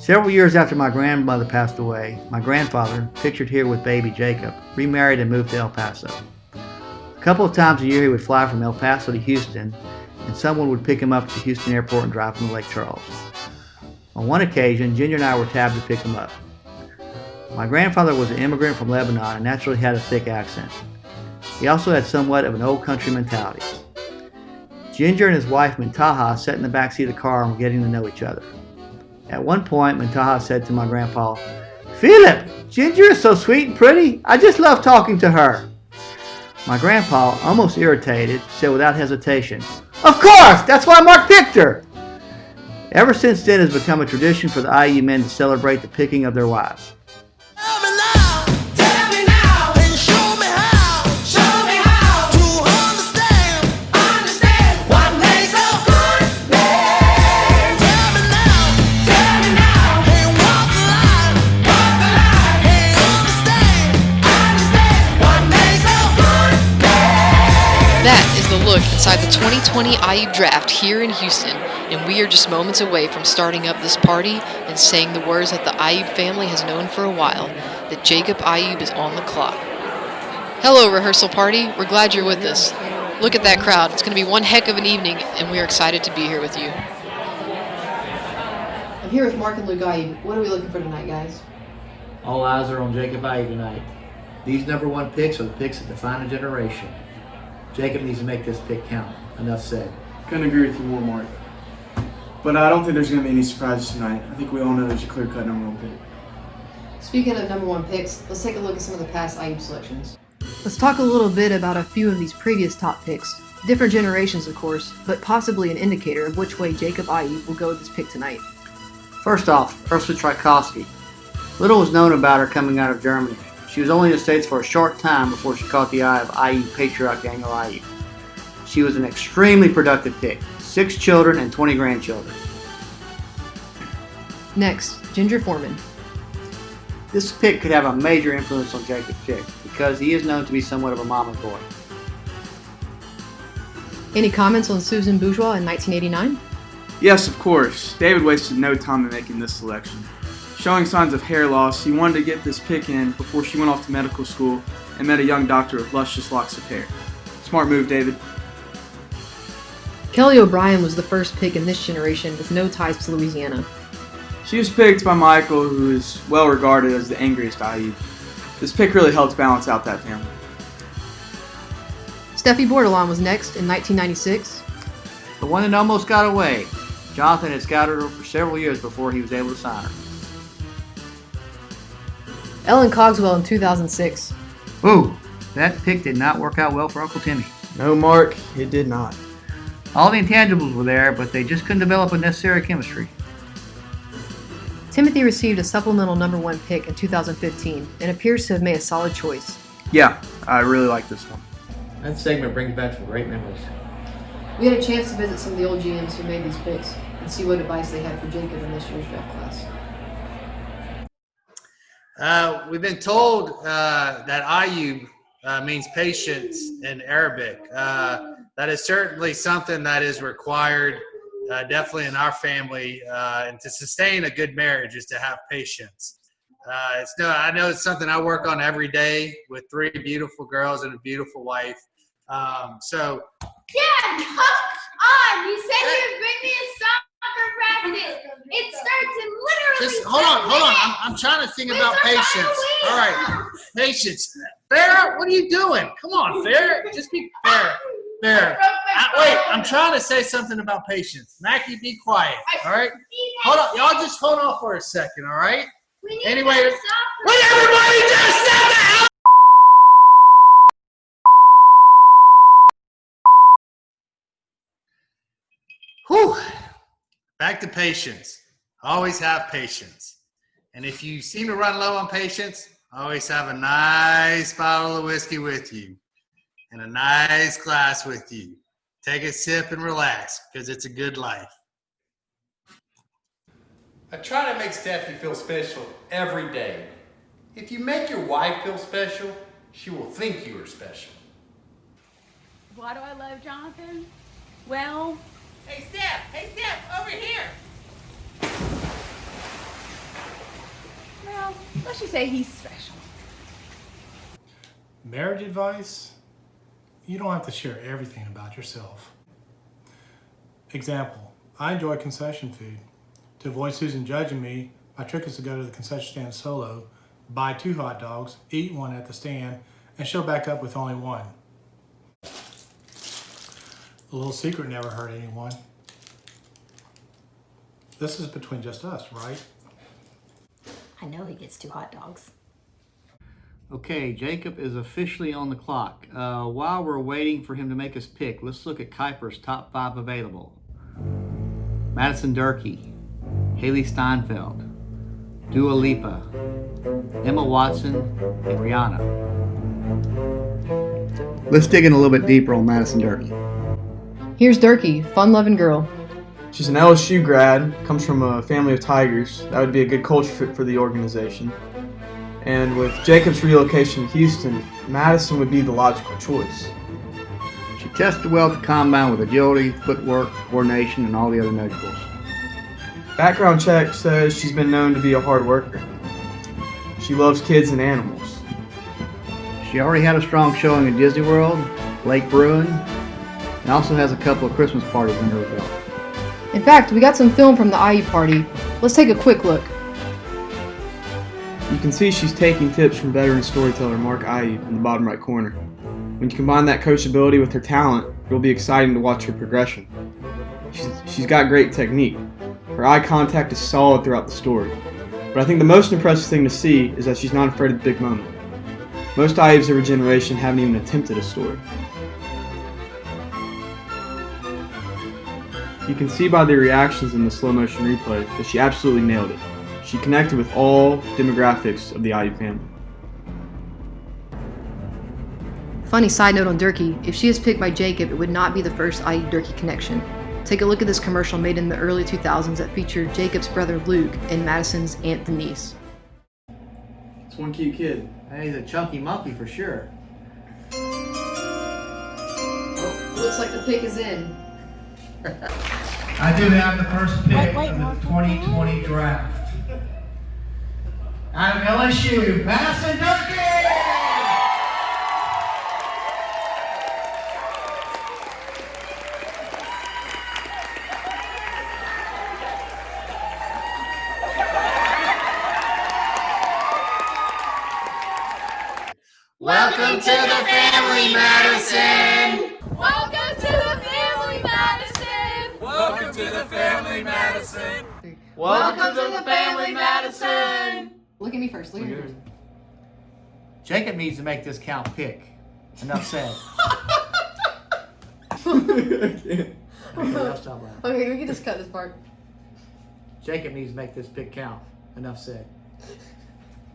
Several years after my grandmother passed away, my grandfather, pictured here with baby Jacob, remarried and moved to El Paso. A couple of times a year he would fly from El Paso to Houston, and someone would pick him up at the Houston airport and drive him to Lake Charles. On one occasion, Ginger and I were tabbed to pick him up. My grandfather was an immigrant from Lebanon and naturally had a thick accent. He also had somewhat of an old country mentality. Ginger and his wife Mintaha sat in the back seat of the car and were getting to know each other. At one point, Mintaha said to my grandpa, "Philip, Ginger is so sweet and pretty. I just love talking to her." My grandpa, almost irritated, said without hesitation, "Of course, that's why Mark picked her." Ever since then, it has become a tradition for the Ieyoub men to celebrate the picking of their wives. That is the look inside the 2020 Ieyoub Draft here in Houston, and we are just moments away from starting up this party and saying the words that the Ieyoub family has known for a while, that Jacob Ieyoub is on the clock. Hello, rehearsal party. We're glad you're with us. Look at that crowd. It's going to be one heck of an evening, and we are excited to be here with you. I'm here with Mark and Luke Ieyoub. What are we looking for tonight, guys? All eyes are on Jacob Ieyoub tonight. These number one picks are the picks that define a generation. Jacob needs to make this pick count. Enough said. Couldn't agree with you more, Mark. But I don't think there's going to be any surprises tonight. I think we all know there's a clear-cut number one pick. Speaking of number one picks, let's take a look at some of the past Ieyoub selections. Let's talk a little bit about a few of these previous top picks. Different generations, of course, but possibly an indicator of which way Jacob Ieyoub will go with this pick tonight. First off, Ursula Tchaikovsky. Little was known about her coming out of Germany. She was only in the States for a short time before she caught the eye of Ieyoub patriarch Daniel Ieyoub. She was an extremely productive pick, 6 children and 20 grandchildren. Next, Ginger Foreman. This pick could have a major influence on Jacob's pick because he is known to be somewhat of a mama's boy. Any comments on Susan Bourgeois in 1989? Yes, of course. David wasted no time in making this selection. Showing signs of hair loss, he wanted to get this pick in before she went off to medical school and met a young doctor with luscious locks of hair. Smart move, David. Kelly O'Brien was the first pick in this generation with no ties to Louisiana. She was picked by Michael, who is well regarded as the angriest Ieyoub. This pick really helped balance out that family. Steffi Bordelon was next in 1996. The one that almost got away. Jonathan had scouted her for several years before he was able to sign her. Ellen Cogswell in 2006. Ooh, that pick did not work out well for Uncle Timmy. No, Mark, it did not. All the intangibles were there, but they just couldn't develop a necessary chemistry. Timothy received a supplemental number one pick in 2015 and appears to have made a solid choice. Yeah, I really like this one. That segment brings back some great memories. We had a chance to visit some of the old GMs who made these picks and see what advice they had for Jacob in this year's draft class. We've been told that Ieyoub means patience in Arabic. That is certainly something that is required, definitely in our family, and to sustain a good marriage is to have patience. I know it's something I work on every day with 3 beautiful girls and a beautiful wife. Dad, come on! You said you'd bring me a soccer practice. It starts in literally. Just hold on. I'm trying to think about patience. All right, patience. Farrah, what are you doing? Come on, Farrah. Just be Farrah. Wait, I'm trying to say something about patience. Mackie, be quiet. All right. Hold on, y'all. Just hold on for a second. All right. Anyway, will everybody just step the hell? Whew. Back to patience. Always have patience. And if you seem to run low on patience, always have a nice bottle of whiskey with you and a nice glass with you. Take a sip and relax because it's a good life. I try to make Steffi feel special every day. If you make your wife feel special, she will think you are special. Why do I love Jonathan? Well, Hey, Steph, over here. Let's just say he's special. Marriage advice? You don't have to share everything about yourself. Example, I enjoy concession food. To avoid Susan judging me, my trick is to go to the concession stand solo, buy 2 hot dogs, eat one at the stand, and she'll back up with only one. A little secret never hurt anyone. This is between just us, right? I know he gets 2 hot dogs. Okay, Jacob is officially on the clock. While we're waiting for him to make his pick, let's look at Kuiper's top 5 available. Madison Durkee, Haley Steinfeld, Dua Lipa, Emma Watson, and Rihanna. Let's dig in a little bit deeper on Madison Durkee. Here's Durkee, fun-loving girl. She's an LSU grad, comes from a family of Tigers. That would be a good culture fit for the organization. And with Jacob's relocation to Houston, Madison would be the logical choice. She tested well at the combine with agility, footwork, coordination, and all the other notables. Background check says she's been known to be a hard worker. She loves kids and animals. She already had a strong showing at Disney World, Lake Bruin, and also has a couple of Christmas parties under her belt. In fact, we got some film from the Ieyoub party. Let's take a quick look. You can see she's taking tips from veteran storyteller Mark Ieyoub in the bottom right corner. When you combine that coachability with her talent, it'll be exciting to watch her progression. She's got great technique. Her eye contact is solid throughout the story. But I think the most impressive thing to see is that she's not afraid of the big moment. Most Ieyoubs of her generation haven't even attempted a story. You can see by the reactions in the slow motion replay that she absolutely nailed it. She connected with all demographics of the Ieyoub family. Funny side note on Durkee, if she is picked by Jacob, it would not be the first Ieyoub-Durkee connection. Take a look at this commercial made in the early 2000s that featured Jacob's brother Luke and Madison's aunt Denise. It's one cute kid. Hey, he's a chunky monkey for sure. Oh, looks like the pick is in. I do have the first pick of the 2020 draft. Out of LSU, Madison Durkee! Welcome to the family, Madison! Welcome to the family, Madison! Welcome to the family, Madison. Welcome to the family, Madison! Look at me first, look at me first. Jacob needs to make this count pick. Enough said. Okay, now stop laughing. Okay, we can just cut this part. Jacob needs to make this pick count. Enough said.